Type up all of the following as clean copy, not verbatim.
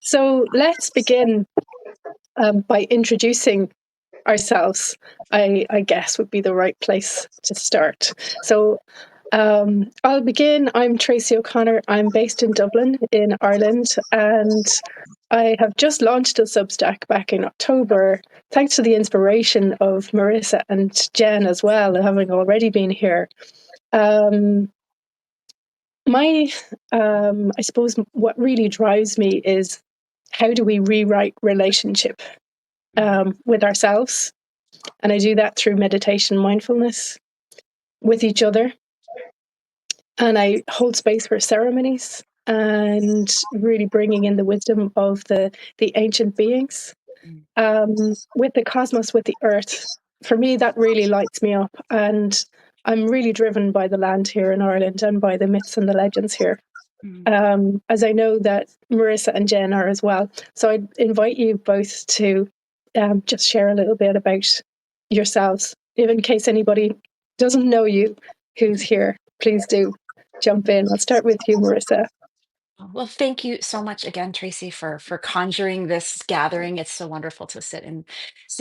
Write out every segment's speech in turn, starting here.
So let's begin by introducing ourselves, I guess would be the right place to start. So I'll begin. I'm Tracy O'Connor. I'm based in Dublin in Ireland, and I have just launched a Substack back in October, thanks to the inspiration of Marisa and Jen as well, having already been here. I suppose what really drives me is how do we rewrite relationship with ourselves? And I do that through meditation, mindfulness with each other. And I hold space for ceremonies and really bringing in the wisdom of the ancient beings with the cosmos, with the earth. For me, that really lights me up. And I'm really driven by the land here in Ireland and by the myths and the legends here. As I know that Marisa and Jen are as well. So I invite you both to just share a little bit about yourselves. If in case anybody doesn't know you who's here, please do jump in. I'll start with you, Marisa. Well, thank you so much again, Tracy, for conjuring this gathering. It's so wonderful to sit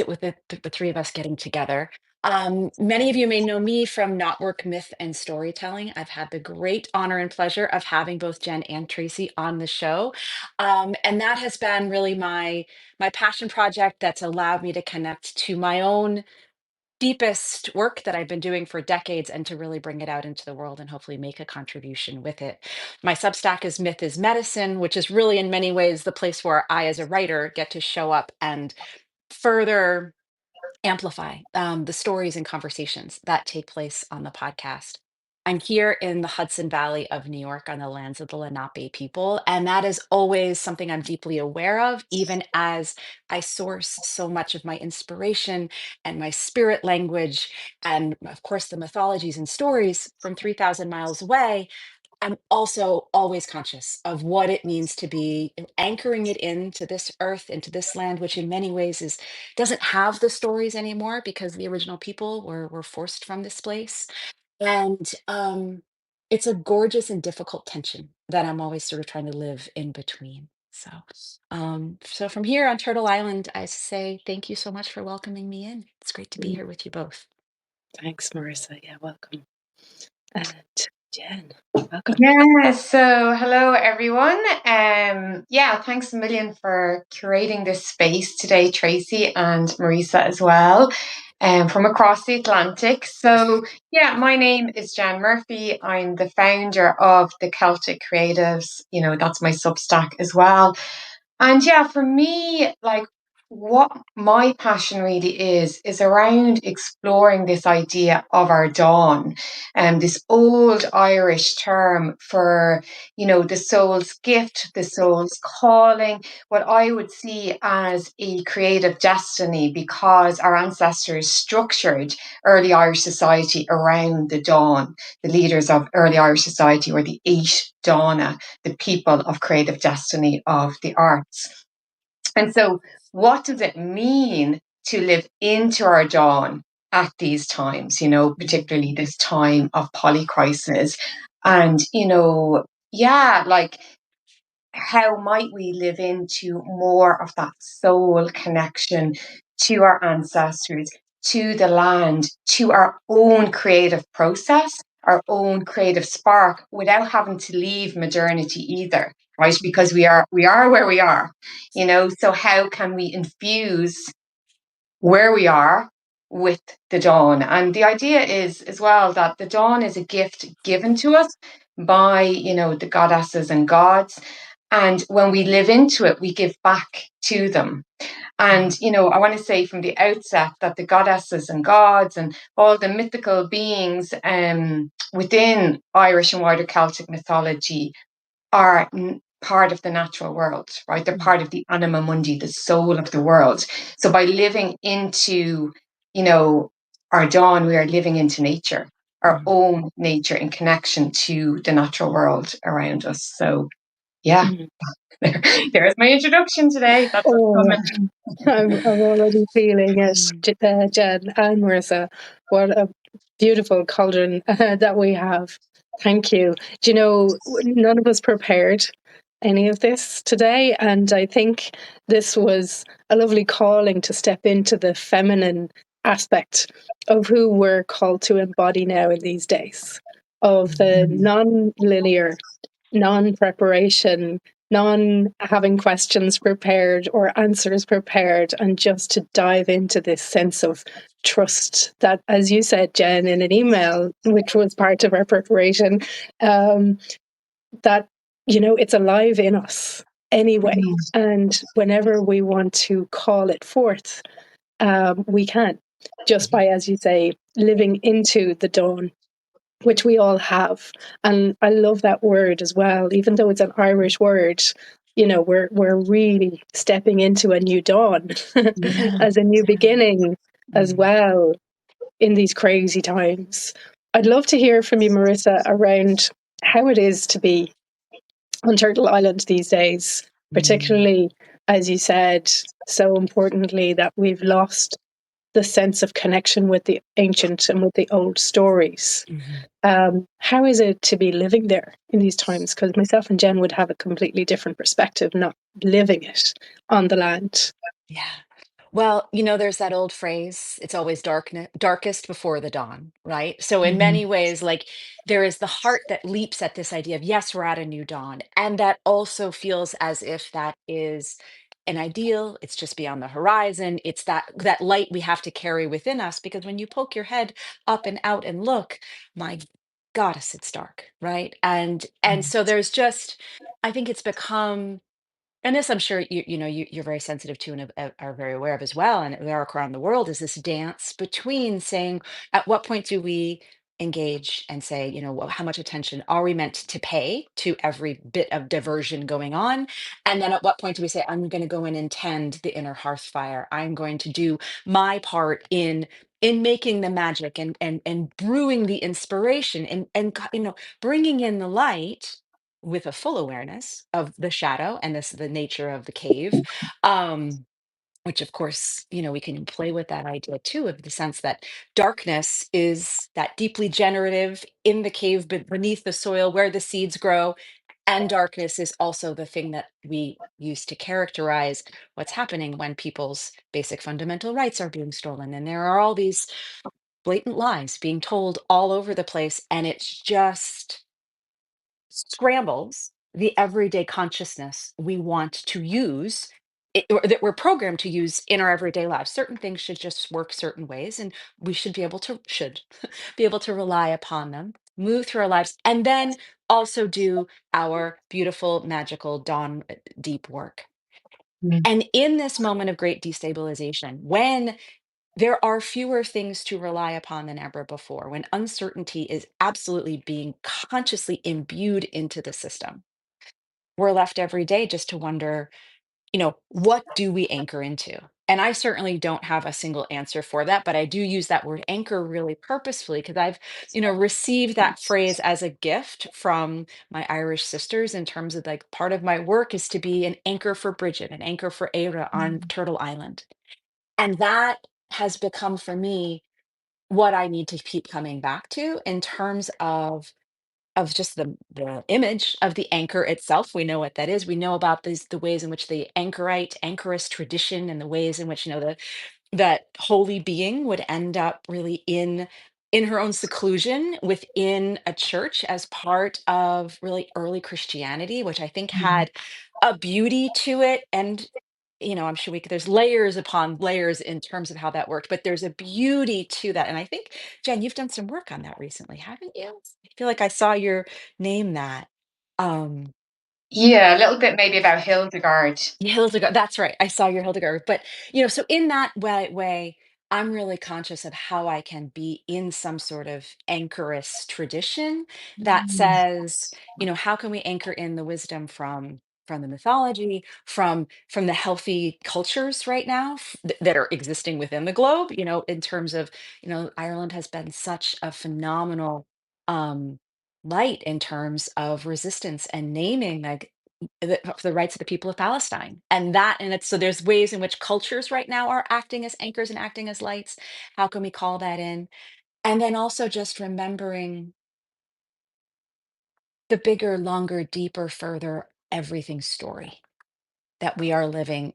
with the three of us getting together. Many of you may know me from Not Work, Myth, and Storytelling. I've had the great honor and pleasure of having both Jen and Tracy on the show. And that has been really my passion project that's allowed me to connect to my own deepest work that I've been doing for decades and to really bring it out into the world and hopefully make a contribution with it. My Substack is Myth is Medicine, which is really in many ways the place where I, as a writer, get to show up and further amplify the stories and conversations that take place on the podcast. I'm here in the Hudson Valley of New York on the lands of the Lenape people, and that is always something I'm deeply aware of, even as I source so much of my inspiration and my spirit language, and of course, the mythologies and stories from 3,000 miles away. I'm also always conscious of what it means to be anchoring it into this earth, into this land, which in many ways doesn't have the stories anymore because the original people were forced from this place. And it's a gorgeous and difficult tension that I'm always sort of trying to live in between. So from here on Turtle Island, I say thank you so much for welcoming me in. It's great to be here with you both. Thanks, Marisa. Yeah, welcome. And Jen, welcome. Yeah, so hello everyone. Thanks a million for curating this space today, Tracy and Marisa as well, from across the Atlantic. So my name is Jen Murphy. I'm the founder of the Celtic Creatives. That's my Substack as well. And for me, like what my passion really is around exploring this idea of our dawn, and this old Irish term for, the soul's gift, the soul's calling, what I would see as a creative destiny, because our ancestors structured early Irish society around the dawn. The leaders of early Irish society were the eight Dana, the people of creative destiny of the arts. And so, what does it mean to live into our dawn at these times, particularly this time of polycrisis? And, how might we live into more of that soul connection to our ancestors, to the land, to our own creative process, our own creative spark, without having to leave modernity either, right? Because we are where we are, so how can we infuse where we are with the dawn? And the idea is as well that the dawn is a gift given to us by, the goddesses and gods. And when we live into it, we give back to them. And, I want to say from the outset that the goddesses and gods and all the mythical beings within Irish and wider Celtic mythology are part of the natural world, right? They're part of the anima mundi, the soul of the world. So by living into, our dawn, we are living into nature, our own nature in connection to the natural world around us. So, there's my introduction today. That's I'm already feeling it, Jen and Marisa. What a beautiful cauldron that we have. Thank you. Do you know, none of us prepared any of this today. And I think this was a lovely calling to step into the feminine aspect of who we're called to embody now in these days, of the non-linear, non-preparation, non having questions prepared or answers prepared, and just to dive into this sense of trust that, as you said, Jen, in an email, which was part of our preparation, that, it's alive in us anyway. And whenever we want to call it forth, we can, just by, as you say, living into the dawn, which we all have. And I love that word as well, even though it's an Irish word. We're really stepping into a new dawn as a new beginning as well in these crazy times. I'd love to hear from you, Marisa, around how it is to be on Turtle Island these days, particularly, as you said, so importantly, that we've lost the sense of connection with the ancient and with the old stories. How is it to be living there in these times? Because myself and Jen would have a completely different perspective, not living it on the land. Yeah. Well, there's that old phrase, it's always darkest before the dawn, right? So in many ways, like there is the heart that leaps at this idea of, yes, we're at a new dawn. And that also feels as if that is an ideal. It's just beyond the horizon. It's that light we have to carry within us, because when you poke your head up and out and look, my goddess, it's dark, right? And so there's just, I think it's become, and this, I'm sure you're very sensitive to and are very aware of as well, and we are around the world, is this dance between saying, at what point do we engage and say, how much attention are we meant to pay to every bit of diversion going on, and then at what point do we say, I'm going to go in and tend the inner hearth fire. I'm going to do my part in making the magic and brewing the inspiration and bringing in the light with a full awareness of the shadow and the nature of the cave, um which of course we can play with that idea too, of the sense that darkness is that deeply generative in the cave, but beneath the soil where the seeds grow, and darkness is also the thing that we use to characterize what's happening when people's basic fundamental rights are being stolen, and there are all these blatant lies being told all over the place, and it's just scrambles the everyday consciousness we want to use, or that we're programmed to use in our everyday lives. Certain things should just work certain ways, and we should be able to rely upon them, move through our lives, and then also do our beautiful, magical dawn deep work. And in this moment of great destabilization, when there are fewer things to rely upon than ever before, when uncertainty is absolutely being consciously imbued into the system, we're left every day just to wonder, what do we anchor into? And I certainly don't have a single answer for that, but I do use that word anchor really purposefully, because I've, received that phrase as a gift from my Irish sisters, in terms of, like, part of my work is to be an anchor for Bridget, an anchor for Ada on Turtle Island. And that has become for me what I need to keep coming back to, in terms of just the image of the anchor itself. We know what that is. We know about the ways in which the anchorist tradition, and the ways in which that holy being would end up really in her own seclusion within a church as part of really early Christianity, which I think had a beauty to it. And I'm sure there's layers upon layers in terms of how that worked, but there's a beauty to that. And I think, Jen, you've done some work on that recently, haven't you? I feel like I saw your name that. um Yeah, a little bit maybe about Hildegard. Hildegard, that's right. I saw your Hildegard. But, so in that way, I'm really conscious of how I can be in some sort of anchorist tradition that says, how can we anchor in the wisdom from the mythology, from the healthy cultures right now, that are existing within the globe, in terms of, Ireland has been such a phenomenal um light in terms of resistance and naming, like, the rights of the people of Palestine. And it's, so there's ways in which cultures right now are acting as anchors and acting as lights. How can we call that in? And then also just remembering the bigger, longer, deeper, further everything story, that we are living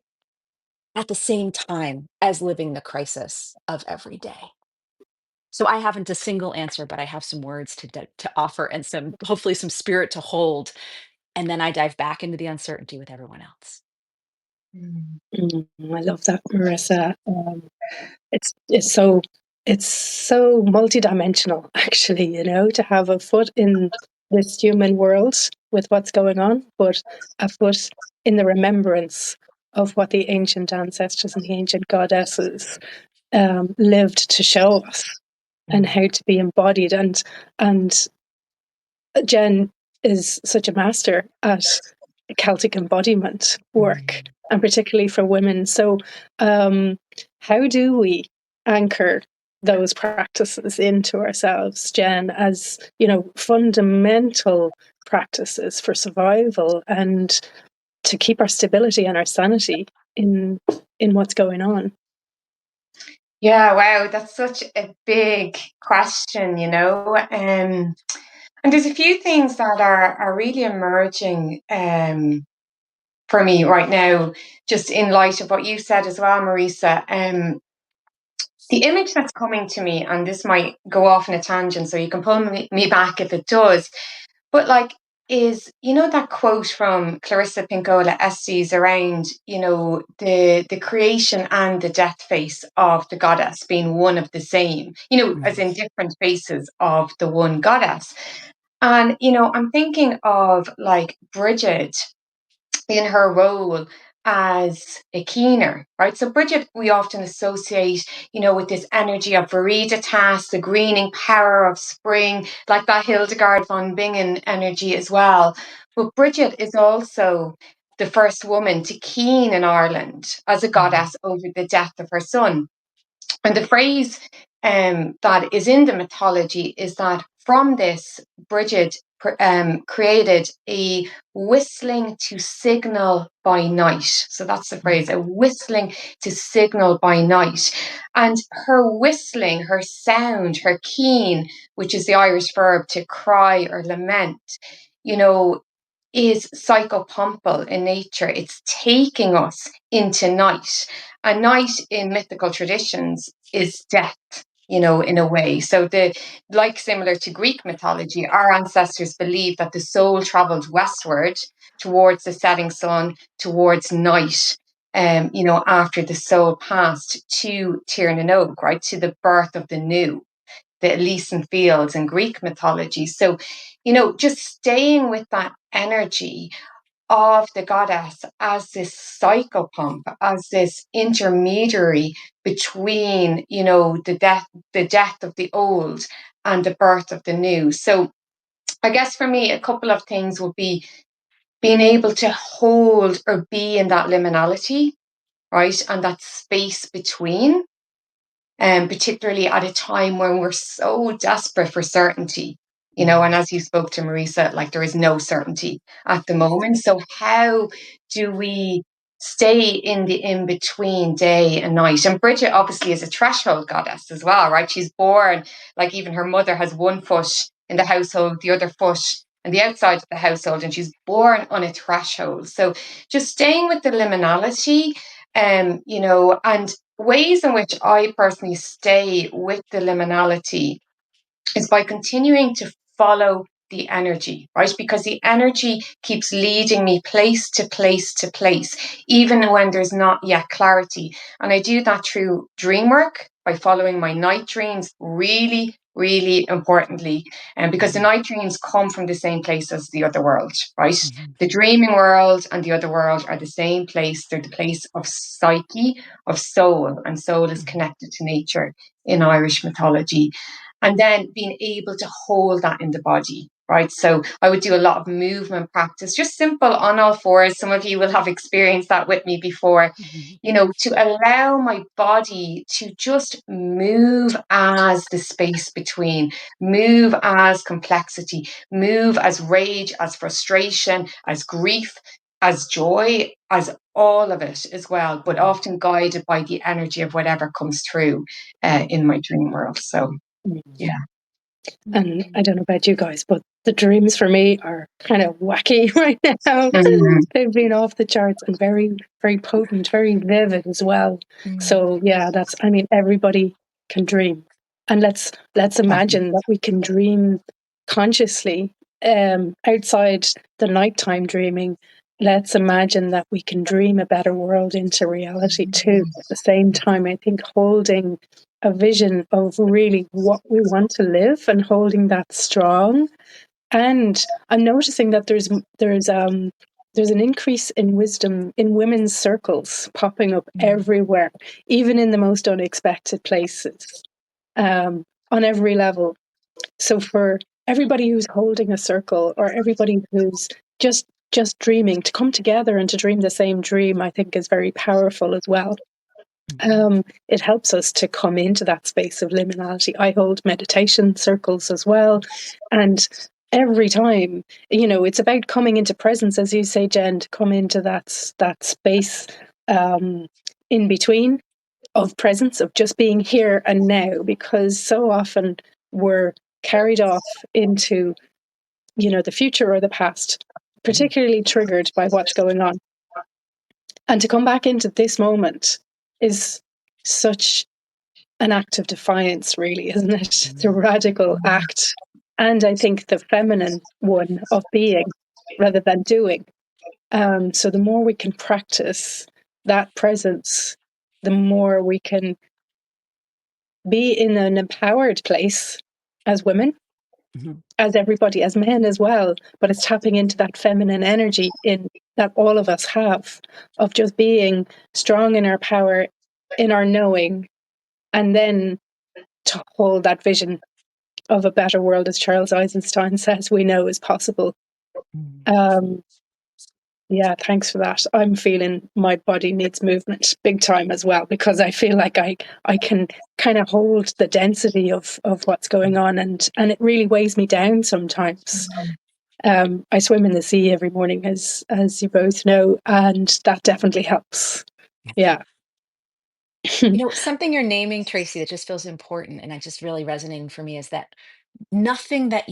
at the same time as living the crisis of every day. So I haven't a single answer, but I have some words to offer and some hopefully some spirit to hold, and then I dive back into the uncertainty with everyone else. I love that, Marissa. It's it's so multidimensional, actually. To have a foot in this human world with what's going on, but a foot in the remembrance of what the ancient ancestors and the ancient goddesses lived to show us, and how to be embodied. And Jen is such a master at Celtic embodiment work, and particularly for women. So, how do we anchor those practices into ourselves, Jen, as fundamental practices for survival and to keep our stability and our sanity in what's going on? Yeah, wow, that's such a big question, and there's a few things that are really emerging for me right now, just in light of what you said as well, Marisa. The image that's coming to me, and this might go off in a tangent, so you can pull me back if it does, but like, is that quote from Clarissa Pinkola Estes around the creation and the death face of the goddess being one of the same, as in different faces of the one goddess. And I'm thinking of like Bridget in her role as a keener, right? So Bridget, we often associate, with this energy of Viriditas, the greening power of spring, like that Hildegard von Bingen energy as well. But Bridget is also the first woman to keen in Ireland as a goddess over the death of her son. And the phrase that is in the mythology is that from this, Bridget created a whistling to signal by night. So that's the phrase, a whistling to signal by night. And her whistling, her sound, her keen, which is the Irish verb to cry or lament, is psychopumpal in nature. It's taking us into night. And night in mythical traditions is death, in a way. So similar to Greek mythology, our ancestors believed that the soul traveled westward towards the setting sun, towards night, after the soul passed to Tir na Nog, right, to the birth of the new, the Elysian fields in Greek mythology. So, just staying with that energy of the goddess as this psychopump, as this intermediary between, the death of the old and the birth of the new. So I guess for me, a couple of things would be being able to hold or be in that liminality, right? And that space between, particularly at a time when we're so desperate for certainty, and as you spoke to Marisa, like there is no certainty at the moment. So how do we stay in the in-between day and night? And Bridget obviously is a threshold goddess as well, right? She's born, like even her mother has one foot in the household, the other foot and the outside of the household, and she's born on a threshold. So just staying with the liminality, and ways in which I personally stay with the liminality is by continuing to follow the energy, right? Because the energy keeps leading me place to place to place, even when there's not yet clarity. And I do that through dream work, by following my night dreams, really, really importantly. And because the night dreams come from the same place as the other world, right? The dreaming world and the other world are the same place. They're the place of psyche, of soul, and soul is connected to nature in Irish mythology. And then being able to hold that in the body, right? So I would do a lot of movement practice, just simple on all fours. Some of you will have experienced that with me before, to allow my body to just move as the space between, move as complexity, move as rage, as frustration, as grief, as joy, as all of it as well, but often guided by the energy of whatever comes through in my dream world. So, yeah. And I don't know about you guys, but the dreams for me are kind of wacky right now. Mm, They've been off the charts and very, very potent, very vivid as well. So yeah, I mean, everybody can dream. And let's definitely. imagine that we can dream consciously, outside the nighttime dreaming. Let's imagine that we can dream a better world into reality too. At the same time, I think holding a vision of really what we want to live and holding that strong. And I'm noticing that there's an increase in wisdom in women's circles popping up everywhere, even in the most unexpected places, on every level. So for everybody who's holding a circle, or everybody who's just dreaming, to come together and to dream the same dream, I think is very powerful as well. It helps us to come into that space of liminality. I hold meditation circles as well. And every time, it's about coming into presence, as you say, Jen, to come into that space, in between, of presence, of just being here and now, because so often we're carried off into, the future or the past, particularly triggered by what's going on. And to come back into this moment is such an act of defiance, really, isn't it? It's a radical act. And I think the feminine one of being rather than doing. So the more we can practice that presence, the more we can be in an empowered place as women, as everybody, as men as well. But it's tapping into that feminine energy in that all of us have, of just being strong in our power, in our knowing, and then to hold that vision of a better world, as Charles Eisenstein says, we know is possible. Yeah, thanks for that. I'm feeling my body needs movement big time as well, because I feel like I can kind of hold the density of what's going on, and it really weighs me down sometimes. I swim in the sea every morning, as you both know, and that definitely helps. Yeah. Something you're naming, Tracy, that just feels important and it just really resonating for me is that nothing that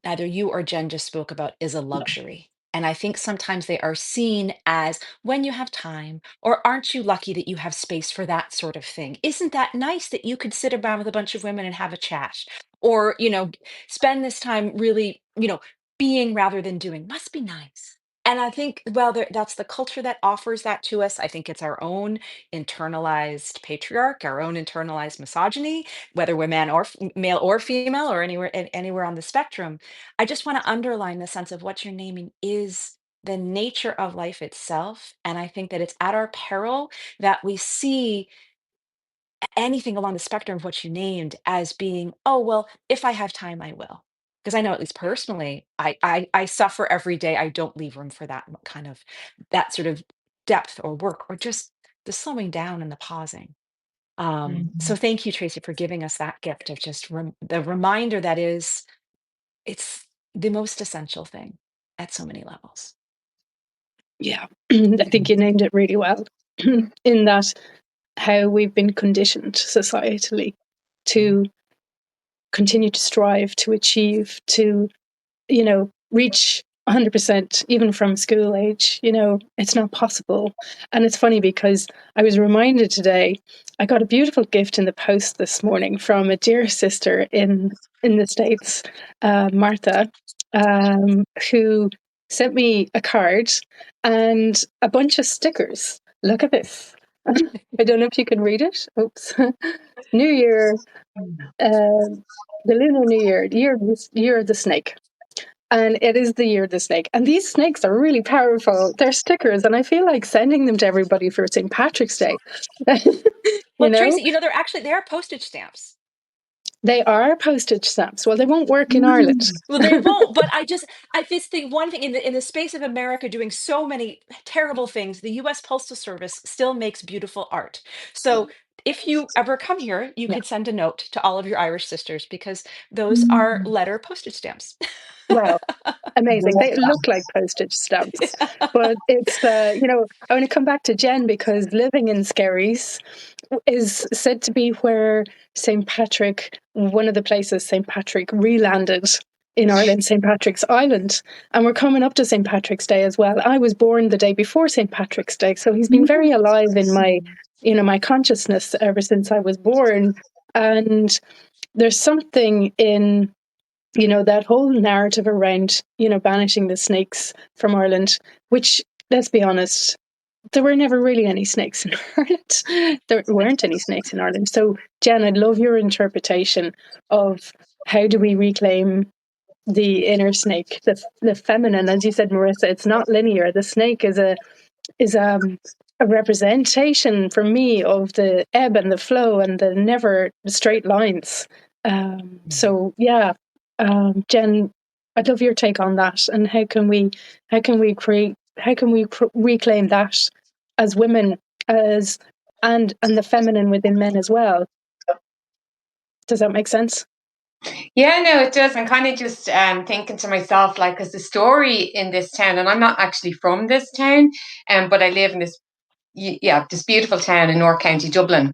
either you or Jen just spoke about is a luxury. And I think sometimes they are seen as when you have time, or aren't you lucky that you have space for that sort of thing? Isn't that nice that you could sit around with a bunch of women and have a chat? Or, spend this time really, being rather than doing must be nice. And I think, well, that's the culture that offers that to us. I think it's our own internalized patriarch, our own internalized misogyny, whether we're male or female or anywhere on the spectrum. I just want to underline the sense of what you're naming is the nature of life itself. And I think that it's at our peril that we see anything along the spectrum of what you named as being, oh, well, if I have time, I will. Because I know, at least personally, I suffer every day. I don't leave room for that sort of depth or work or just the slowing down and the pausing. So thank you, Tracy, for giving us that gift of just the reminder that it's the most essential thing at so many levels. Yeah. I think you named it really well. In that, how we've been conditioned societally to continue to strive, to achieve, to, reach 100%, even from school age. It's not possible. And it's funny because I was reminded today, I got a beautiful gift in the post this morning from a dear sister in the States, Martha, who sent me a card and a bunch of stickers. Look at this. I don't know if you can read it. Oops. New Year, the Lunar New Year, year of the snake. And it is the year of the snake. And these snakes are really powerful. They're stickers, and I feel like sending them to everybody for St. Patrick's Day. you Well, know, Tracy, they are postage stamps. they are postage stamps. Well, they won't work in Ireland. Well, they won't. But I just think one thing in the space of America doing so many terrible things, the U.S. Postal Service still makes beautiful art. So if you ever come here, you Yeah. could send a note to all of your Irish sisters because those are letter postage stamps. Wow. Amazing. They look like postage stamps, but it's, I want to come back to Jen because living in Skerries is said to be where St. Patrick, one of the places St. Patrick re-landed in Ireland, St. Patrick's Island. And we're coming up to St. Patrick's Day as well. I was born the day before St. Patrick's Day, so he's been very alive in my consciousness ever since I was born. And there's something in that whole narrative around, banishing the snakes from Ireland, which, let's be honest, there were never really any snakes in Ireland. There weren't any snakes in Ireland. So, Jen, I'd love your interpretation of how do we reclaim the inner snake, the feminine. As you said, Marisa, it's not linear. The snake is a representation for me of the ebb and the flow and the never straight lines. So yeah, Jen, I'd love your take on that. And how can we reclaim that as women, and the feminine within men as well? Does that make sense? Yeah, no, it does. I'm kind of just thinking to myself, like, because the story in this town, and I'm not actually from this town, but I live in this beautiful town in North County Dublin.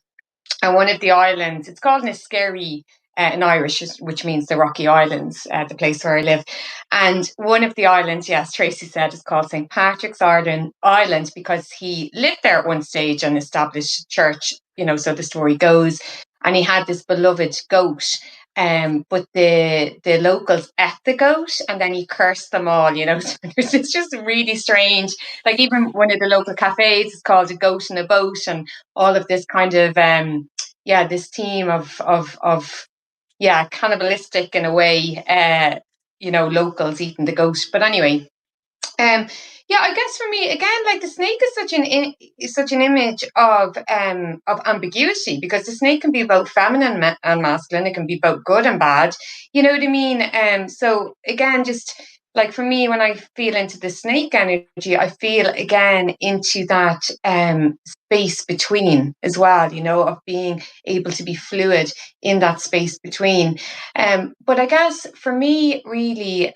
And one of the islands, it's called Niskerry in Irish, which means the Rocky Islands, the place where I live. And one of the islands, yes, Tracy said, is called St. Patrick's Island because he lived there at one stage and established a church, so the story goes. And he had this beloved goat. But the locals ate the goat and then he cursed them all, So it's just really strange. Like even one of the local cafes is called A Goat in a Boat, and all of this kind of this theme of cannibalistic in a way, locals eating the goat. But anyway, I guess for me again, like the snake is such an image of ambiguity, because the snake can be both feminine and masculine. It can be both good and bad. You know what I mean? So again, just like for me, when I feel into the snake energy, I feel again into that space between as well. Of being able to be fluid in that space between. But I guess for me, really.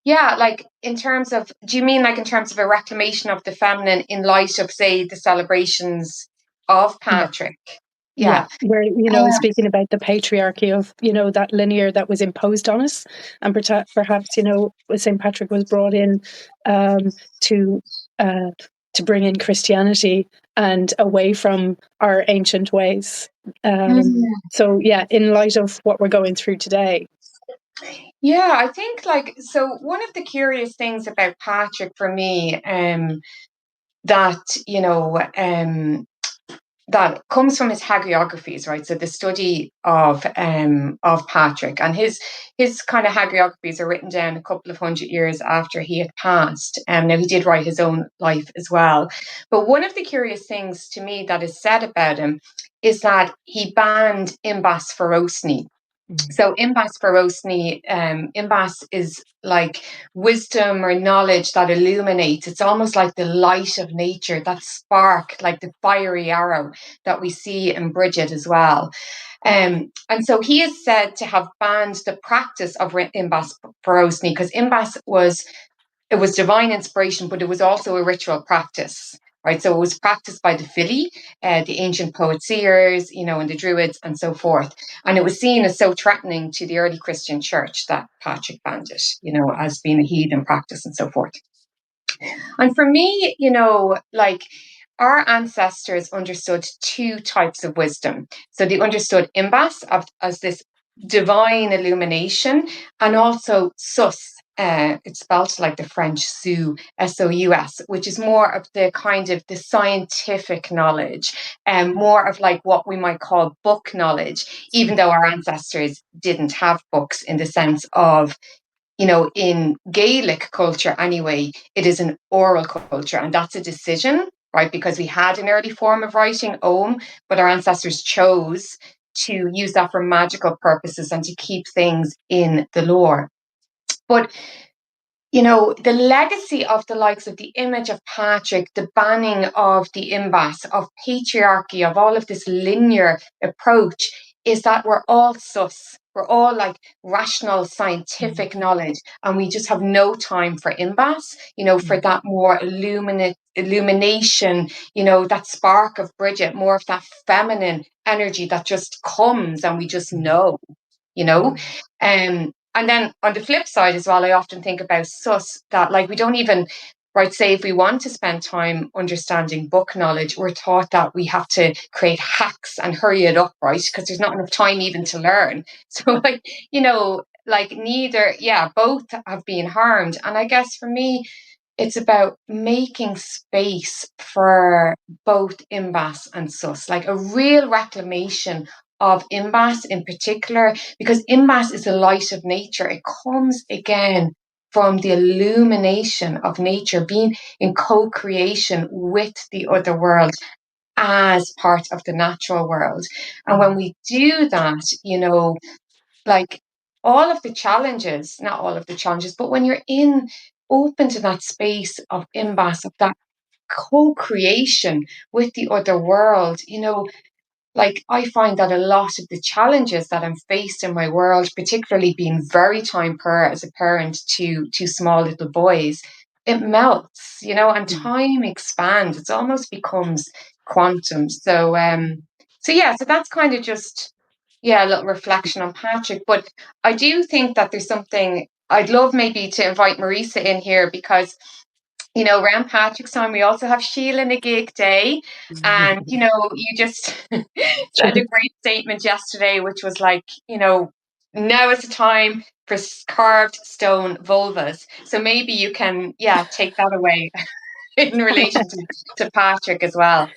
Yeah, like in terms of, do you mean like in terms of a reclamation of the feminine in light of, say, the celebrations of Patrick? Yeah, Yeah. where, speaking about the patriarchy of, that linear that was imposed on us, and perhaps, St. Patrick was brought in to bring in Christianity and away from our ancient ways. So, yeah, in light of what we're going through today. Yeah, I think so one of the curious things about Patrick for me, that, that comes from his hagiographies, right? So the study of Patrick, and his kind of hagiographies are written down a couple of hundred years after he had passed. Now he did write his own life as well, but one of the curious things to me that is said about him is that he banned imbas ferocni. So imbas ferocni, imbas is like wisdom or knowledge that illuminates. It's almost like the light of nature, that spark, like the fiery arrow that we see in Bridget as well. And so he is said to have banned the practice of imbas ferocni, because imbas was divine inspiration, but it was also a ritual practice. Right, so it was practiced by the Fili, the ancient poet-seers, and the Druids and so forth. And it was seen as so threatening to the early Christian church that Patrick banned it, as being a heathen practice and so forth. And for me, like our ancestors understood two types of wisdom. So they understood imbas as this divine illumination, and also sus. It's spelled like the French sous, S-O-U-S, which is more of the kind of the scientific knowledge, and more of like what we might call book knowledge, even though our ancestors didn't have books in the sense of, in Gaelic culture anyway, it is an oral culture, and that's a decision, right? Because we had an early form of writing, Ogham, but our ancestors chose to use that for magical purposes and to keep things in the lore. But the legacy of the likes of the image of Patrick, the banning of the imbas, of patriarchy, of all of this linear approach, is that we're all sus. We're all like rational, scientific knowledge, and we just have no time for imbas, for that more illumination, that spark of Bridget, more of that feminine energy that just comes and we just know, you know. And then on the flip side as well, I often think about sus that like we don't even, right, say if we want to spend time understanding book knowledge, we're taught that we have to create hacks and hurry it up, right? Because there's not enough time even to learn. So like, like neither, yeah, both have been harmed. And I guess for me, it's about making space for both imbas and sus, like a real reclamation of imbas in particular, because imbas is the light of nature. It comes again from the illumination of nature, being in co-creation with the other world as part of the natural world. And when we do that, like all of the challenges, not all of the challenges, but when you're in open to that space of imbas, of that co-creation with the other world, like I find that a lot of the challenges that I'm faced in my world, particularly being very time poor as a parent to two small little boys, it melts, and time expands. It almost becomes quantum. So yeah, so that's kind of just, yeah, a little reflection on Patrick. But I do think that there's something I'd love maybe to invite Marisa in here, because around Patrick's time, we also have Sheila and a gig day. And, you just said a great statement yesterday, which was like, now is the time for carved stone vulvas. So maybe you can, yeah, take that away in relation to Patrick as well.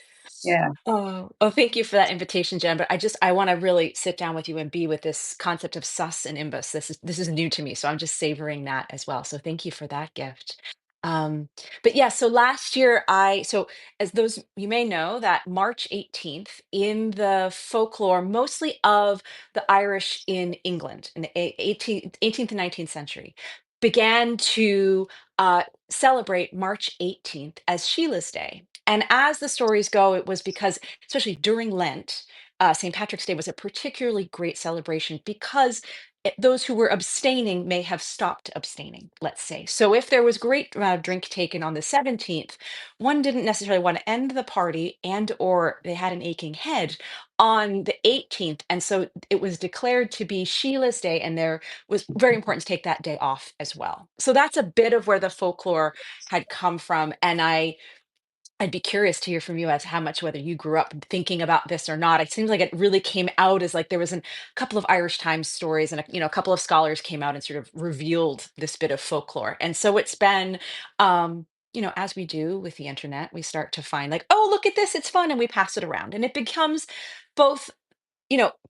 Yeah. Oh, thank you for that invitation, Jen. But I want to really sit down with you and be with this concept of sus and imbus. This is new to me, so I'm just savoring that as well. So thank you for that gift. Um, but yeah, so last year so as those you may know that March 18th in the folklore, mostly of the Irish in England in the 18th and 19th century, began to celebrate March 18th as Sheila's Day. And as the stories go, it was because, especially during Lent, St. Patrick's Day was a particularly great celebration because those who were abstaining may have stopped abstaining, let's say. So if there was great amount of drink taken on the 17th, one didn't necessarily want to end the party, and or they had an aching head on the 18th. And so it was declared to be Sheila's Day, and there was very important to take that day off as well. So that's a bit of where the folklore had come from. And I'd be curious to hear from you as how much whether you grew up thinking about this or not. It seems like it really came out as like there was a couple of Irish Times stories, and a couple of scholars came out and sort of revealed this bit of folklore. And so it's been as we do with the internet, we start to find like, oh, look at this, it's fun, and we pass it around. And it becomes both,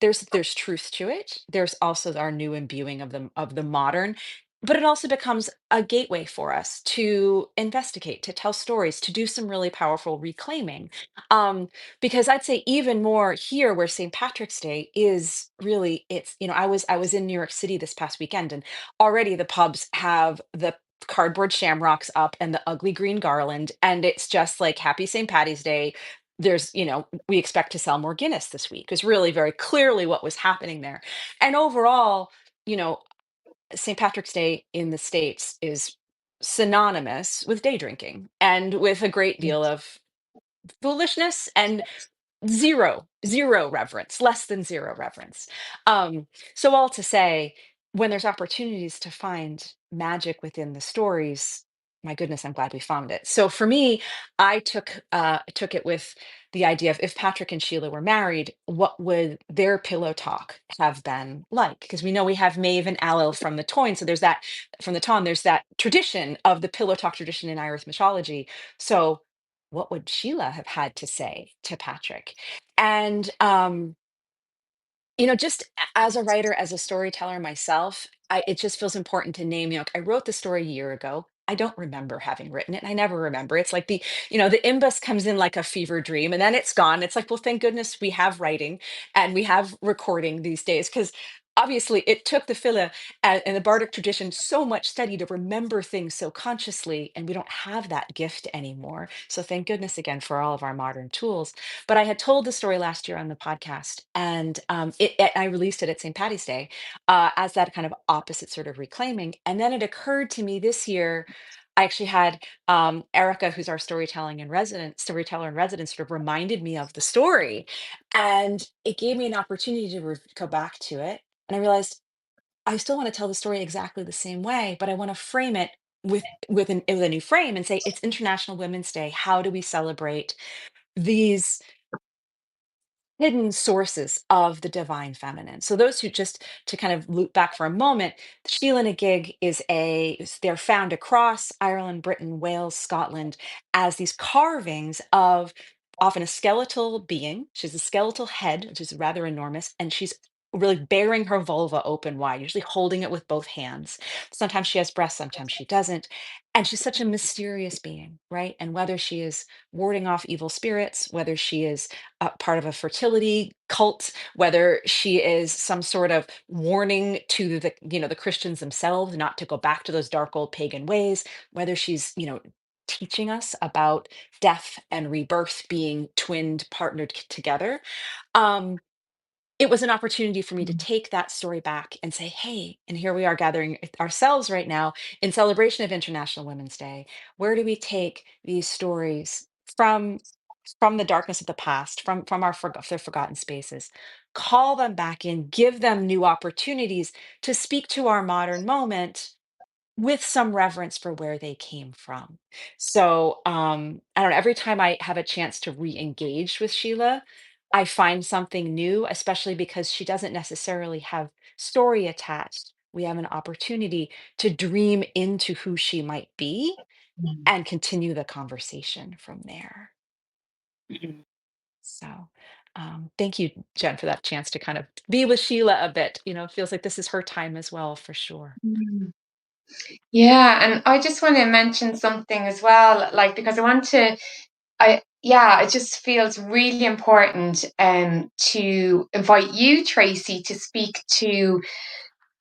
there's truth to it. There's also our new imbuing of the modern, but it also becomes a gateway for us to investigate, to tell stories, to do some really powerful reclaiming. Um, because I'd say even more here, where St. Patrick's Day is really, I was in New York City this past weekend, and already the pubs have the cardboard shamrocks up and the ugly green garland, and it's just like Happy St. Patty's Day. We expect to sell more Guinness this week, is really very clearly what was happening there. And overall, you know, St. Patrick's Day in the States is synonymous with day drinking and with a great deal of foolishness and zero reverence, less than zero reverence. So all to say, when there's opportunities to find magic within the stories, my goodness, I'm glad we found it. So for me, I took it with the idea of, if Patrick and Sheila were married, what would their pillow talk have been like? Because we know we have Maeve and Alil from the Toyn, so there's that from the Ton. There's that tradition of the pillow talk tradition in Irish mythology. So what would Sheila have had to say to Patrick? And just as a writer, as a storyteller myself, it just feels important to name, I wrote the story a year ago. I don't remember having written it. I never remember. It's like the imbus comes in like a fever dream, and then it's gone. It's like, well, thank goodness we have writing and we have recording these days, because obviously it took the Fila and the Bardic tradition so much study to remember things so consciously, and we don't have that gift anymore. So thank goodness again for all of our modern tools. But I had told the story last year on the podcast, and I released it at St. Patty's Day as that kind of opposite sort of reclaiming. And then it occurred to me this year. I actually had Erica, who's our storyteller in residence, sort of reminded me of the story, and it gave me an opportunity to go back to it. And I realized I still want to tell the story exactly the same way, but I want to frame it with a new frame and say it's International Women's Day. How do we celebrate these hidden sources of the divine feminine? So those who, just to kind of loop back for a moment, Sheila na gig they're found across Ireland, Britain, Wales, Scotland as these carvings of often a skeletal being. She's a skeletal head, which is rather enormous, and she's really bearing her vulva open wide, usually holding it with both hands. Sometimes she has breasts, sometimes she doesn't. And she's such a mysterious being, right? And whether she is warding off evil spirits, whether she is part of a fertility cult, whether she is some sort of warning to the Christians themselves not to go back to those dark old pagan ways, whether she's teaching us about death and rebirth being twinned, partnered together. Um, it was an opportunity for me to take that story back and say, hey, and here we are gathering ourselves right now in celebration of International Women's Day. Where do we take these stories from the darkness of the past, from their forgotten spaces, call them back in, give them new opportunities to speak to our modern moment with some reverence for where they came from. So I don't know, every time I have a chance to re-engage with Sheila, I find something new, especially because she doesn't necessarily have story attached. We have an opportunity to dream into who she might be and continue the conversation from there. Mhm. So thank you, Jen, for that chance to kind of be with Sheila a bit. It feels like this is her time as well, for sure. Mm. Yeah, and I just want to mention something as well, like because it just feels really important to invite you, Tracy, to speak to,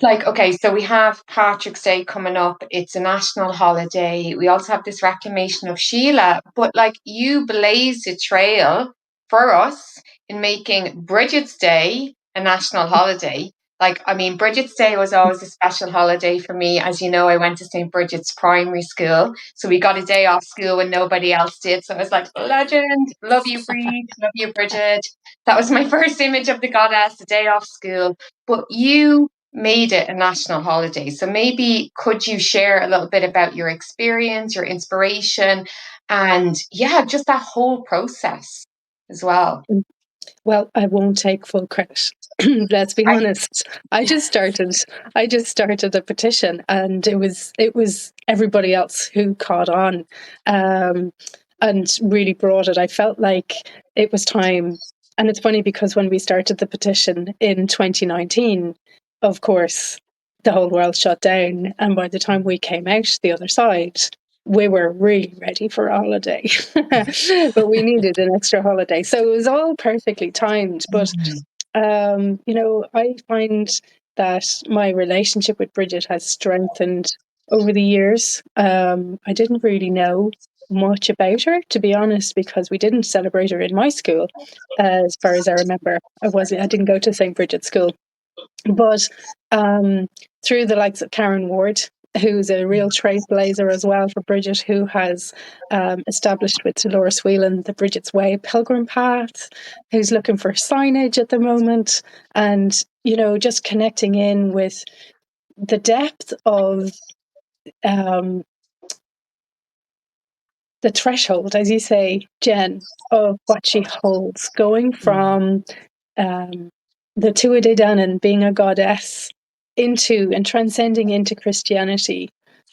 like, okay, so we have Patrick's Day coming up. It's a national holiday. We also have this reclamation of Sheila, but like you blazed a trail for us in making Bridget's Day a national holiday. Like, I mean, Bridget's Day was always a special holiday for me. As you know, I went to St. Bridget's Primary School. So we got a day off school when nobody else did. So I was like, legend, love you, Brie, love you, Bridget. That was my first image of the goddess, a day off school. But you made it a national holiday. So maybe could you share a little bit about your experience, your inspiration, and yeah, just that whole process as well. Well, I won't take full credit. Let's be honest. I just started a petition, and it was everybody else who caught on, um, and really brought it. I felt like it was time. And it's funny because when we started the petition in 2019, of course, the whole world shut down, and by the time we came out the other side, we were really ready for a holiday, but we needed an extra holiday. So it was all perfectly timed. But, I find that my relationship with Bridget has strengthened over the years. I didn't really know much about her, to be honest, because we didn't celebrate her in my school. As far as I remember, I didn't go to St. Bridget's School. But through the likes of Karen Ward, who's a real trailblazer as well for Bridget, who has established with Dolores Whelan the Bridget's Way Pilgrim Path, who's looking for signage at the moment, and just connecting in with the depth of um, the threshold, as you say, Jen, of what she holds, going from um, the Tuatha De Danann being a goddess into and transcending into Christianity,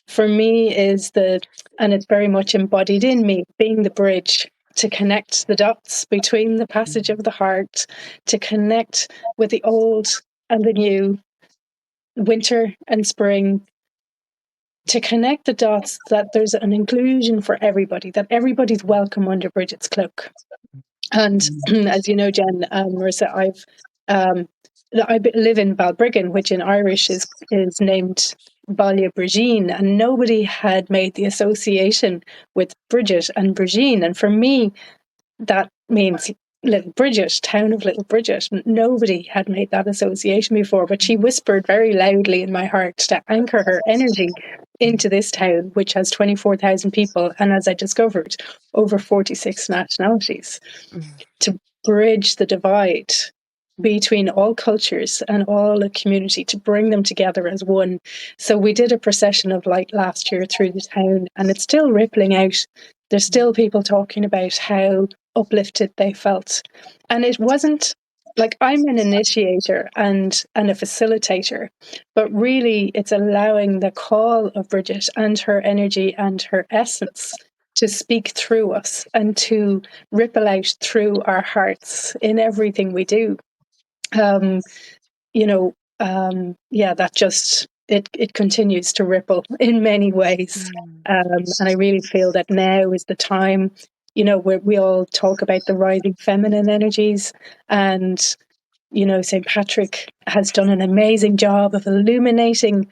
for me and it's very much embodied in me, being the bridge to connect the dots between the passage of the heart, to connect with the old and the new, winter and spring, to connect the dots, that there's an inclusion for everybody, that everybody's welcome under Bridget's cloak. And as you know, Jen, Marisa, I've live in Balbriggan, which in Irish is named Baile Brigine, and nobody had made the association with Bridget and Brigine. And for me, that means Little Bridget, town of Little Bridget. Nobody had made that association before, but she whispered very loudly in my heart to anchor her energy into this town, which has 24,000 people, and as I discovered, over 46 nationalities, to bridge the divide between all cultures and all the community, to bring them together as one. So we did a procession of light last year through the town, and it's still rippling out. There's still people talking about how uplifted they felt. And it wasn't like, I'm an initiator and a facilitator, but really it's allowing the call of Bridget and her energy and her essence to speak through us and to ripple out through our hearts in everything we do. That just, it continues to ripple in many ways. And I really feel that now is the time, where we all talk about the rising feminine energies, and, St. Patrick has done an amazing job of illuminating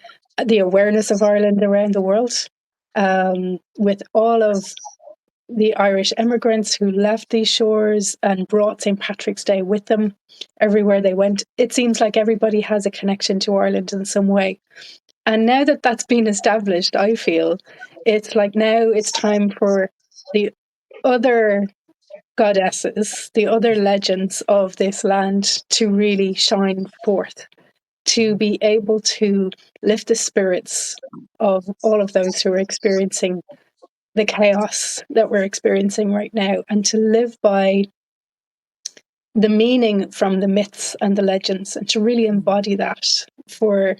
the awareness of Ireland around the world, with all of the Irish immigrants who left these shores and brought St. Patrick's Day with them everywhere they went. It seems like everybody has a connection to Ireland in some way. And now that that's been established, I feel it's like now it's time for the other goddesses, the other legends of this land to really shine forth, to be able to lift the spirits of all of those who are experiencing the chaos that we're experiencing right now, and to live by the meaning from the myths and the legends, and to really embody that for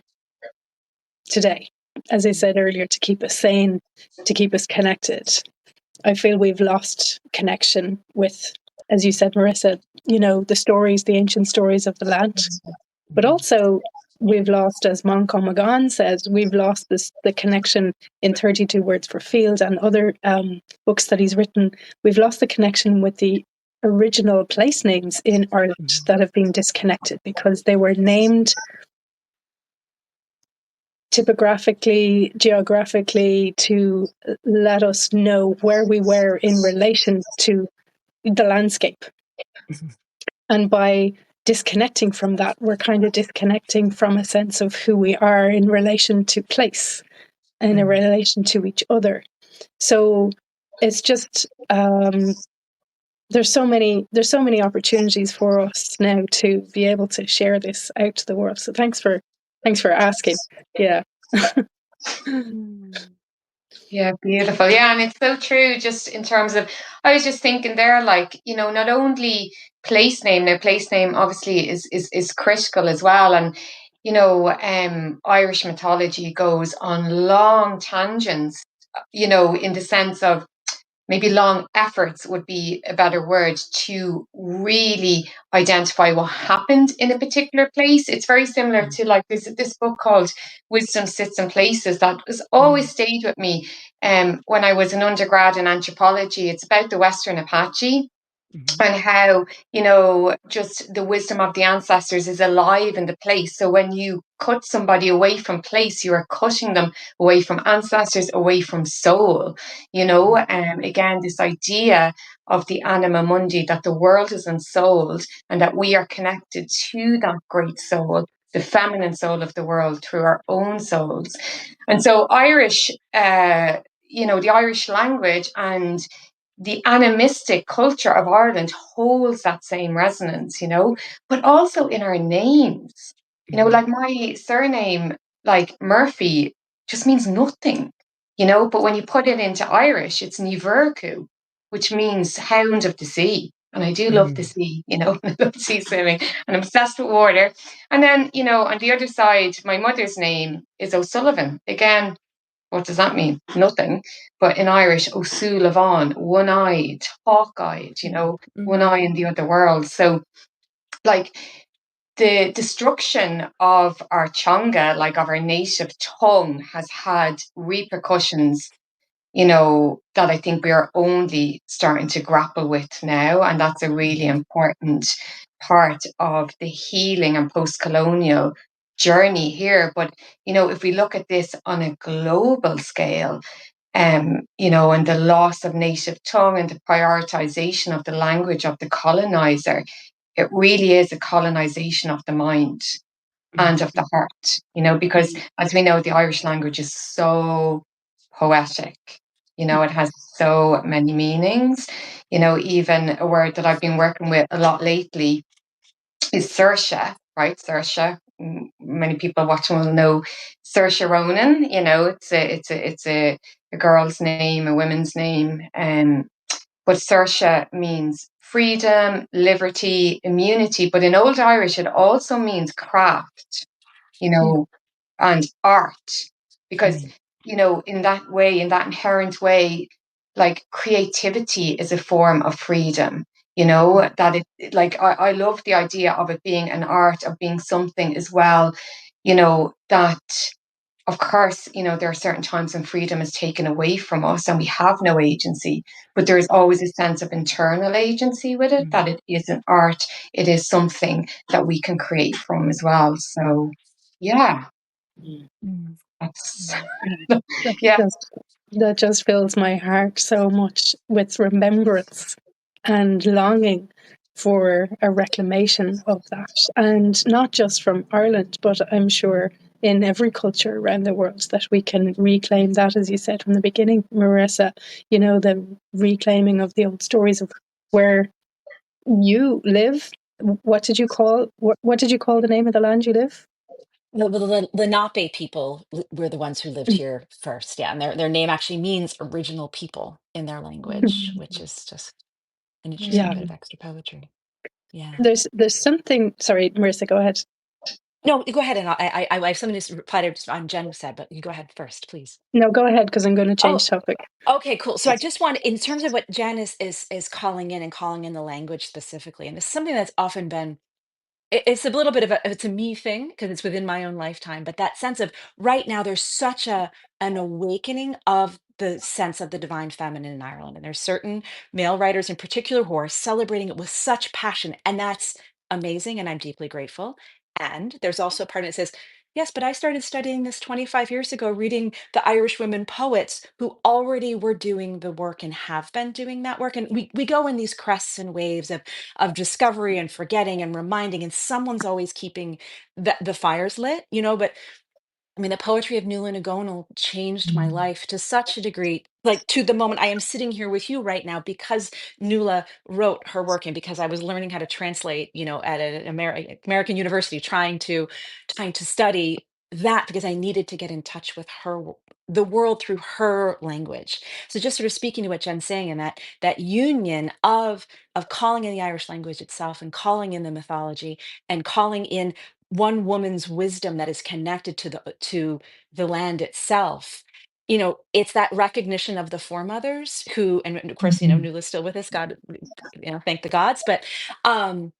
today. As I said earlier, to keep us sane, to keep us connected. I feel we've lost connection with, as you said, Marisa, the stories, the ancient stories of the land, but also we've lost, as Monk O'Magan says, we've lost the connection in 32 Words for Field and other books that he's written. We've lost the connection with the original place names in Ireland that have been disconnected because they were named typographically, geographically, to let us know where we were in relation to the landscape. And by disconnecting from that, we're kind of disconnecting from a sense of who we are in relation to place and in relation to each other. So it's just there's so many opportunities for us now to be able to share this out to the world. So thanks for asking. Yeah. Yeah, beautiful. Yeah, and it's so true. Just in terms of, I was just thinking there, like, not only place name. Now, place name obviously is critical as well, and Irish mythology goes on long tangents. In the sense of, maybe long efforts would be a better word, to really identify what happened in a particular place. It's very similar to, like, this book called Wisdom Sits in Places that has always stayed with me when I was an undergrad in anthropology. It's about the Western Apache. And how, just the wisdom of the ancestors is alive in the place. So when you cut somebody away from place, you are cutting them away from ancestors, away from soul. Again, this idea of the anima mundi, that the world is ensouled and that we are connected to that great soul, the feminine soul of the world, through our own souls. And so Irish, the Irish language and the animistic culture of Ireland holds that same resonance, but also in our names. Like my surname, like Murphy, just means nothing, but when you put it into Irish, it's Niverku, which means hound of the sea. And I do love the sea, I love sea swimming, and I'm obsessed with water. And then, on the other side, my mother's name is O'Sullivan. Again, what does that mean? Nothing. But in Irish, Osu Lavan, one-eyed, hawk-eyed, one eye in the other world. So, like, the destruction of our Chonga, like of our native tongue, has had repercussions that I think we are only starting to grapple with now. And that's a really important part of the healing and post-colonial journey here. But, if we look at this on a global scale, and the loss of native tongue and the prioritization of the language of the colonizer, it really is a colonization of the mind and of the heart, because as we know, the Irish language is so poetic. It has so many meanings. Even a word that I've been working with a lot lately is Saoirse, right? Saoirse. Many people watching will know Saoirse Ronan. It's a girl's name, a woman's name. But Saoirse means freedom, liberty, immunity. But in Old Irish, it also means craft, and art. Because, in that way, in that inherent way, like creativity is a form of freedom, that I love the idea of it being an art, of being something as well, that of course, there are certain times when freedom is taken away from us and we have no agency, but there is always a sense of internal agency with it, that it is an art, it is something that we can create from as well. So, yeah, that's, That yeah. that just fills my heart so much with remembrance and longing for a reclamation of that. And not just from Ireland, but I'm sure in every culture around the world, that we can reclaim that, as you said from the beginning, Marissa, the reclaiming of the old stories of where you live. What did you call the name of the land you live? The Lenape people were the ones who lived here first, yeah, and their name actually means original people in their language, which is just an interesting Yeah. bit of extra poetry. Yeah. There's something. Sorry, Marissa, go ahead. No, go ahead, and I have something to reply to on Jen said, but you go ahead first, please. No, go ahead, because I'm going to Oh, change topic. okay, cool. So I just want, in terms of what Jen is calling in and calling in the language specifically, and this is something that's often been it's a little bit of it's a me thing because it's within my own lifetime, but that sense of right now there's such an awakening of the sense of the divine feminine in Ireland, and there's certain male writers in particular who are celebrating it with such passion, and that's amazing, and I'm deeply grateful. And there's also a part that says, yes, but I started studying this 25 years ago, reading the Irish women poets who already were doing the work and have been doing that work, and we go in these crests and waves of discovery and forgetting and reminding, and someone's always keeping the fires lit, but I mean, the poetry of Nuala O'Gonal changed my life to such a degree, like to the moment I am sitting here with you right now, because Nuala wrote her work and because I was learning how to translate, at an American university, trying to study that because I needed to get in touch with the world through her language. So just sort of speaking to what Jen's saying, and that union of calling in the Irish language itself and calling in the mythology and calling in one woman's wisdom that is connected to the land itself. It's that recognition of the foremothers who, and of course, Nula's still with us, God, thank the gods. But um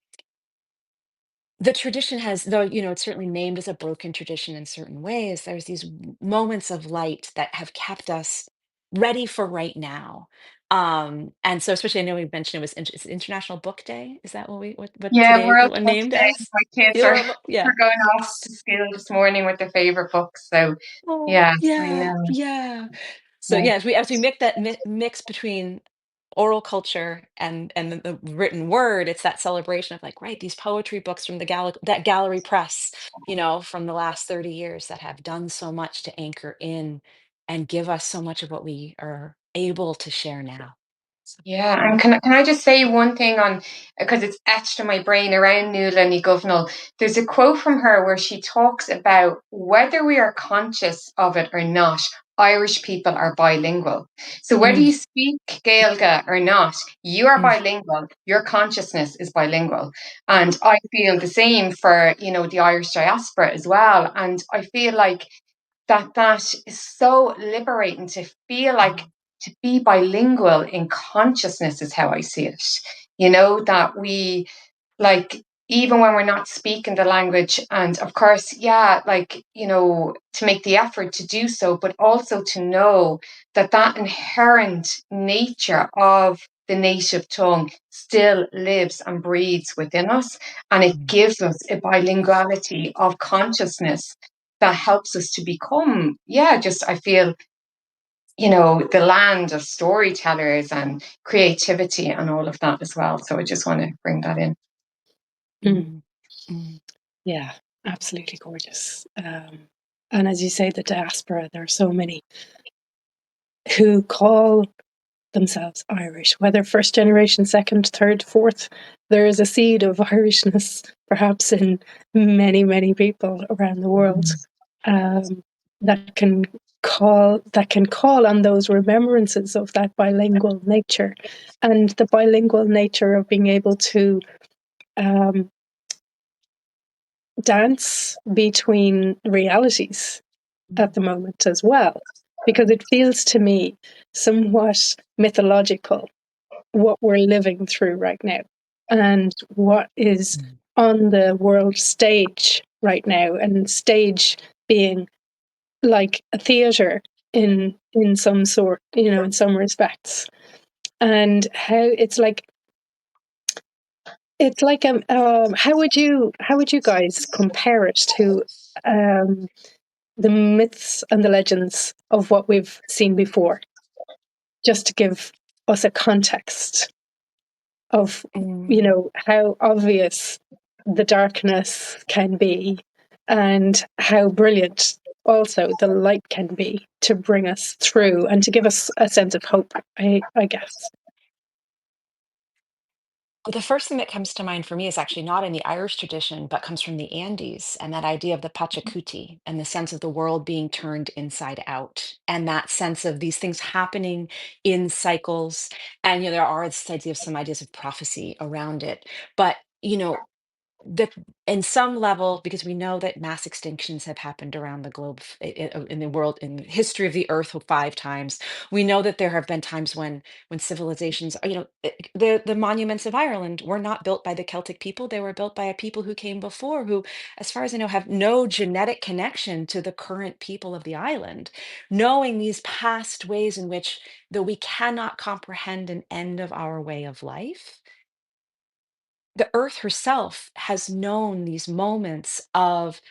the tradition has, though, it's certainly named as a broken tradition in certain ways, there's these moments of light that have kept us ready for right now. And so, especially, I know we mentioned it's International Book Day. Is that what Yeah, today World what Book named Day. as? My kids You are, know, yeah. are going off to school this morning with their favorite books. So, Oh, yeah, I yeah, know. yeah. So Yeah. yeah, as we make that mix between oral culture and the written word, it's that celebration of like, right, these poetry books from that gallery press, from the last 30 years that have done so much to anchor in and give us so much of what we are able to share now. So, Yeah, and can I just say one thing on, because it's etched in my brain around Nuala Ní Governal. There's a quote from her where she talks about whether we are conscious of it or not, Irish people are bilingual. So whether mm, you speak Gaeilge or not, you are mm, bilingual. Your consciousness is bilingual. And I feel the same for, the Irish diaspora as well. And I feel like that is so liberating to feel like, to be bilingual in consciousness is how I see it. That we, like, even when we're not speaking the language. And of course, yeah, like, to make the effort to do so, but also to know that that inherent nature of the native tongue still lives and breathes within us. And it gives us a bilinguality of consciousness that helps us to become, I feel, the land of storytellers and creativity and all of that as well. So I just want to bring that in. Mm. Yeah, absolutely gorgeous. And as you say, the diaspora, there are so many who call themselves Irish, whether first generation, second, third, fourth. There is a seed of Irishness, perhaps, in many, many people around the world, that can call on those remembrances of that bilingual nature, and the bilingual nature of being able to dance between realities at the moment as well, because it feels to me somewhat mythological what we're living through right now and what is on the world stage right now, and stage being like a theater in some sort, in some respects, and how how would you guys compare it to the myths and the legends of what we've seen before, just to give us a context of how obvious the darkness can be and how brilliant also the light can be to bring us through and to give us a sense of hope, I guess. Well, the first thing that comes to mind for me is actually not in the Irish tradition, but comes from the Andes, and that idea of the Pachacuti and the sense of the world being turned inside out, and that sense of these things happening in cycles. And there are this idea of some ideas of prophecy around it, but the in some level, because we know that mass extinctions have happened around the globe, in the world, in the history of the earth, 5 times. We know that there have been times when civilizations, the monuments of Ireland were not built by the Celtic people. They were built by a people who came before, who, as far as I know, have no genetic connection to the current people of the island. Knowing these past ways in which, though we cannot comprehend an end of our way of life, the earth herself has known these moments of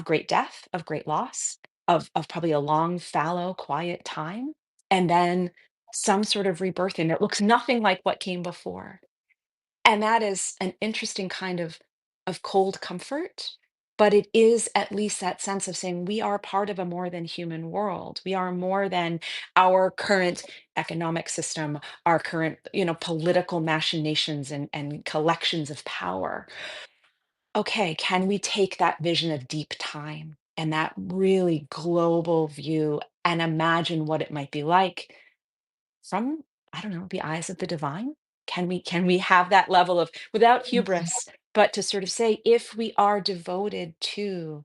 great death, of great loss, of probably a long, fallow, quiet time, and then some sort of rebirth, and it looks nothing like what came before. And that is an interesting kind of cold comfort, but it is at least that sense of saying we are part of a more than human world. We are more than our current economic system, our current, political machinations and collections of power. Okay, can we take that vision of deep time and that really global view and imagine what it might be like from, I don't know, the eyes of the divine? Can we have that level of, without hubris, but to sort of say, if we are devoted to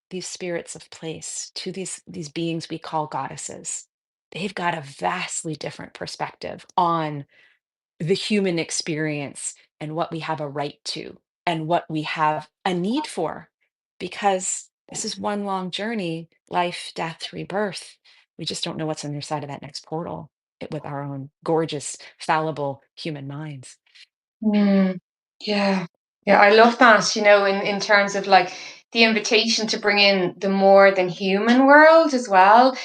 these spirits of place, to these beings we call goddesses, they've got a vastly different perspective on the human experience and what we have a right to and what we have a need for, because this is one long journey: life, death, rebirth. We just don't know what's on the other side of that next portal, with our own gorgeous, fallible human minds. Mm, yeah. Yeah, I love that, in terms of like the invitation to bring in the more than human world as well,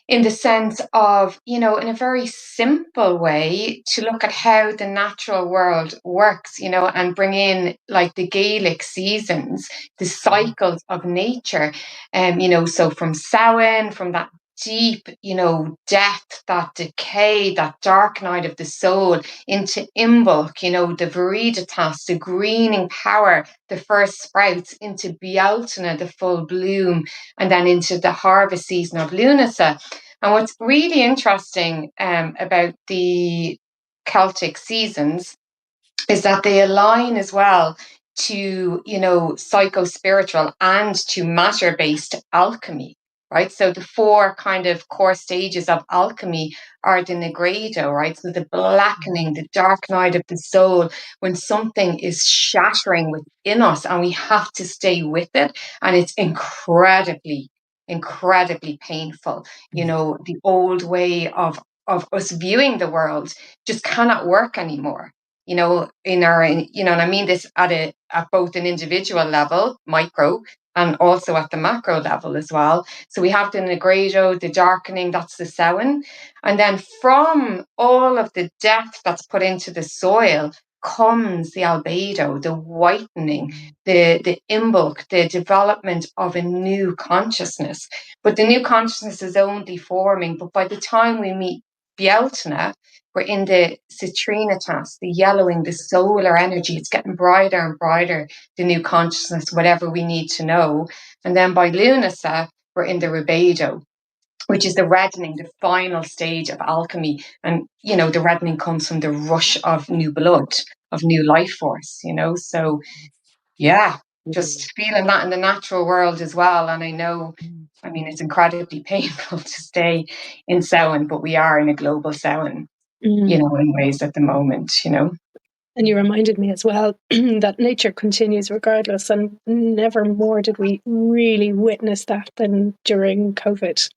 in the sense of, in a very simple way, to look at how the natural world works, and bring in like the Gaelic seasons, the cycles of nature. So from Samhain, from that deep, death, that decay, that dark night of the soul, into Imbolc, the Viriditas, the greening power, the first sprouts, into Bealtaine, the full bloom, and then into the harvest season of Lunasa. And what's really interesting about the Celtic seasons is that they align as well to, psycho-spiritual and to matter-based alchemy. right? So the four kind of core stages of alchemy are the negredo, right? So the blackening, the dark night of the soul, when something is shattering within us and we have to stay with it. And it's incredibly, incredibly painful. You know, the old way of us viewing the world just cannot work anymore. You know, and I mean this at both an individual level, micro, and also at the macro level as well. So we have the negredo, the darkening, that's the Samhain. And then from all of the depth that's put into the soil comes the albedo, the whitening, the imbulk, the development of a new consciousness. But the new consciousness is only forming. But by the time we meet Bealtaine, we're in the citrinitas, the yellowing, the solar energy. It's getting brighter and brighter, the new consciousness, whatever we need to know. And then by Lunasa, we're in the rubedo, which is the reddening, the final stage of alchemy. And, you know, the reddening comes from the rush of new blood, of new life force, you know. So, yeah, just feeling that in the natural world as well. And I know, I mean, it's incredibly painful to stay in Samhain, but we are in a global Samhain, you know, in ways at the moment, you know. And you reminded me as well that nature continues regardless, and never more did we really witness that than during COVID.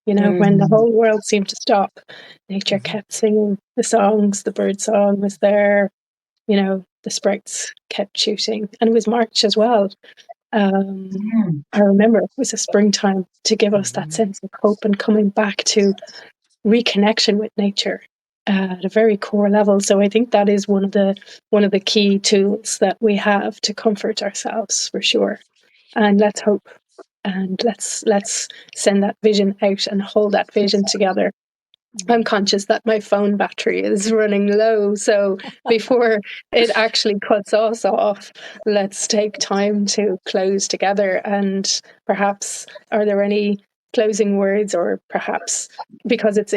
You know, when the whole world seemed to stop, nature kept singing the songs, the bird song was there, you know, the sprouts kept shooting. And it was March as well. I remember it was a springtime to give us that sense of hope and coming back to reconnection with nature at a very core level. So I think that is one of the key tools that we have to comfort ourselves, for sure. And let's hope, and let's send that vision out and hold that vision together. I'm conscious that my phone battery is running low, so before it actually cuts us off, let's take time to close together. And perhaps, are there any closing words, or perhaps because it's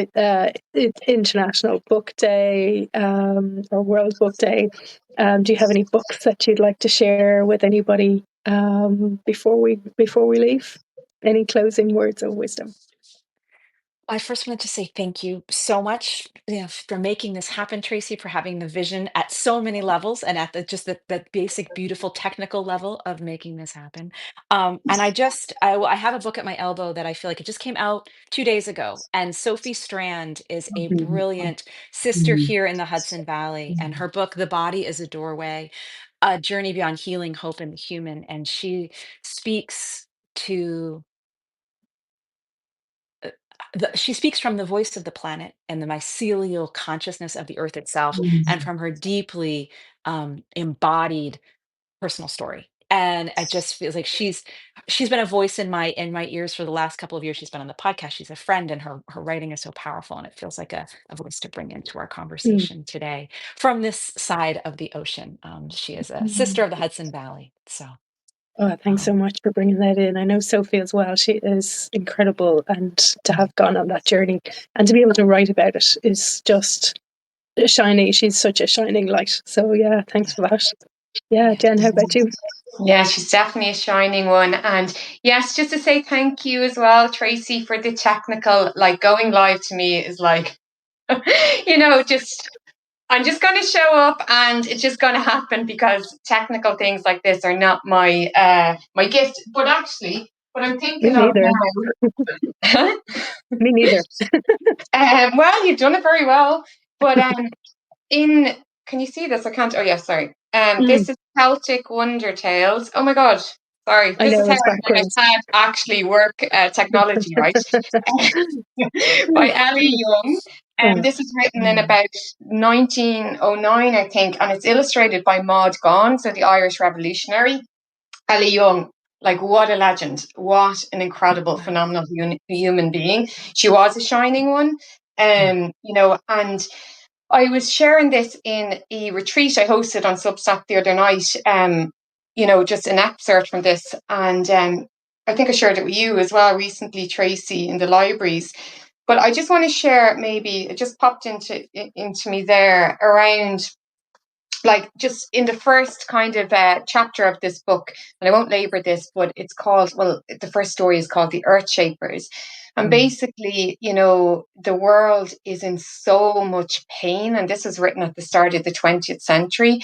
International Book Day, or World Book Day, do you have any books that you'd like to share with anybody before we leave? Any closing words of wisdom? I first wanted to say thank you so much, for making this happen, Tracy, for having the vision at so many levels and at the basic, beautiful technical level of making this happen. And I have a book at my elbow that I feel like it just came out 2 days ago. And Sophie Strand is a brilliant sister here in the Hudson Valley. And her book, The Body is a Doorway, A Journey Beyond Healing, Hope, and the Human. And she speaks to she speaks from the voice of the planet and the mycelial consciousness of the earth itself, and from her deeply embodied personal story. And it just feels like she's been a voice in my ears for the last couple of years. She's been on the podcast. She's a friend, and her writing is so powerful. And it feels like a voice to bring into our conversation today from this side of the ocean. She is a sister of the Hudson Valley. So Oh, thanks so much for bringing that in. I know Sophie as well. She is incredible. And to have gone on that journey and to be able to write about it is just shiny. She's such a shining light. So, yeah, thanks for that. Yeah, Jen, how about you? Yeah, she's definitely a shining one. And yes, just to say thank you as well, Tracy, for the technical, like going live to me is like, you know, just I'm just going to show up and it's just going to happen because technical things like this are not my gift. But actually, what I'm Me thinking of neither. now, Me neither. well, you've done it very well. But in can you see this? I can't. Oh yeah, sorry. This is Celtic Wonder Tales. Oh my God, sorry. I This is know how it's I backwards. can't actually work technology, right? By Ellie Young. This is written in about 1909, I think, and it's illustrated by Maud Gonne, so the Irish revolutionary. Ellie Young, like what a legend, what an incredible, phenomenal human being. She was a shining one, you know, and I was sharing this in a retreat I hosted on Substack the other night, you know, just an excerpt from this. And I think I shared it with you as well recently, Tracy, in the libraries. But I just want to share, maybe it just popped into me there around like just in the first kind of chapter of this book, and I won't labor this, but it's called, well, the first story is called The Earth Shapers. And basically, you know, the world is in so much pain. And this was written at the start of the 20th century.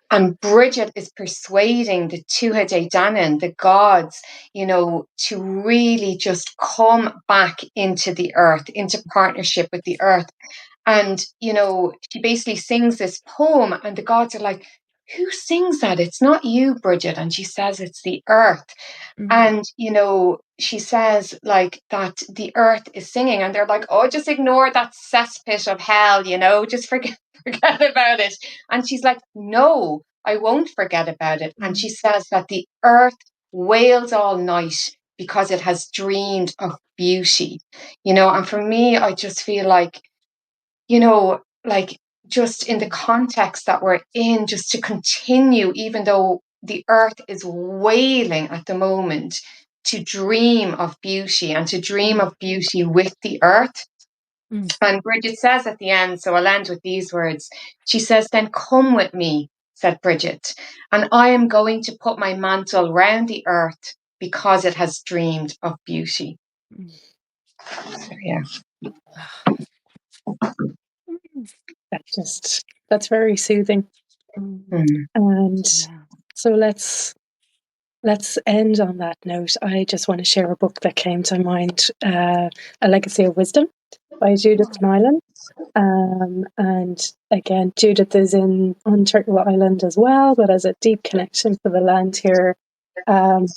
And Bridget is persuading the Tuatha Danann, the gods, you know, to really just come back into the earth, into partnership with the earth. And, you know, she basically sings this poem, and the gods are like, who sings that? It's not you, Bridget. And she says, it's the earth. And, you know, she says like that the earth is singing, and they're like, oh, just ignore that cesspit of hell, you know, just forget about it. And she's like, no, I won't forget about it. And she says that the earth wails all night because it has dreamed of beauty, you know. And for me, I just feel like, you know, like just in the context that we're in, just to continue, even though the earth is wailing at the moment, to dream of beauty and to dream of beauty with the earth. And Bridget says at the end, so I'll end with these words. She says, then come with me, said Bridget, and I am going to put my mantle round the earth because it has dreamed of beauty. So, yeah. That's very soothing. And so let's end on that note. I just want to share a book that came to mind, A Legacy of Wisdom by Judith Nyland. And again, Judith is on Turtle Island as well, but has a deep connection to the land here. And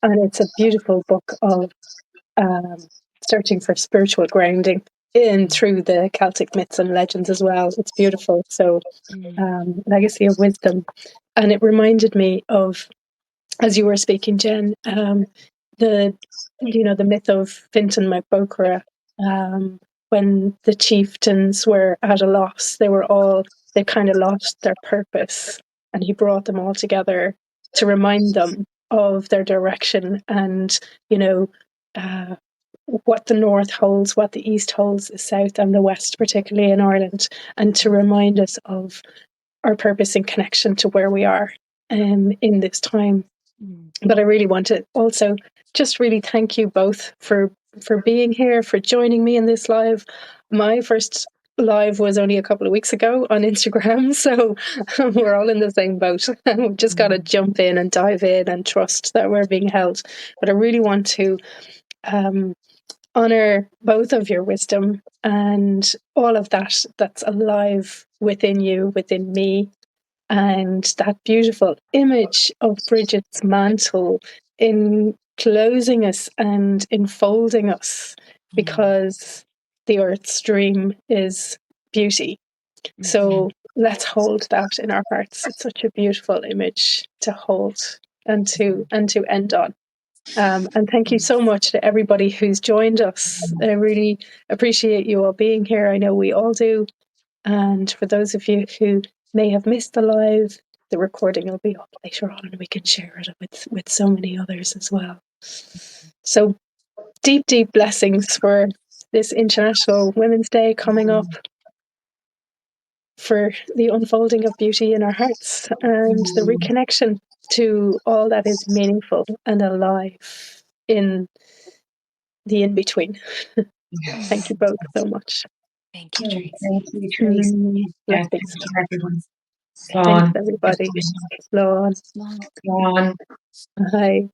it's a beautiful book of searching for spiritual grounding in through the Celtic myths and legends as well. It's beautiful. So, Legacy of Wisdom. And it reminded me of, as you were speaking, Jen, the myth of Fintan mac Bocra, when the chieftains were at a loss, they kind of lost their purpose, and he brought them all together to remind them of their direction and, you know, what the north holds, what the east holds, the south and the west, particularly in Ireland, and to remind us of our purpose and connection to where we are in this time. But I really want to also just really thank you both for being here, for joining me in this live. My first live was only a couple of weeks ago on Instagram, so we're all in the same boat. We've just got to jump in and dive in and trust that we're being held. But I really want to honor both of your wisdom and all of that that's alive within you, within me, and that beautiful image of Bridget's mantle enclosing us and enfolding us, because the earth's dream is beauty. So let's hold that in our hearts. It's such a beautiful image to hold and to end on. And thank you so much to everybody who's joined us. I really appreciate you all being here. I know we all do. And for those of you who may have missed the live, the recording will be up later on and we can share it with so many others as well. So deep, deep blessings for this International Women's Day coming up, for the unfolding of beauty in our hearts and the reconnection to all that is meaningful and alive in the in-between. Thank you both so much. Thank you, Tracy. Thank you, Tracy. Blessings. Thank you, everyone. Thanks, everybody. Slán. Slán. Bye.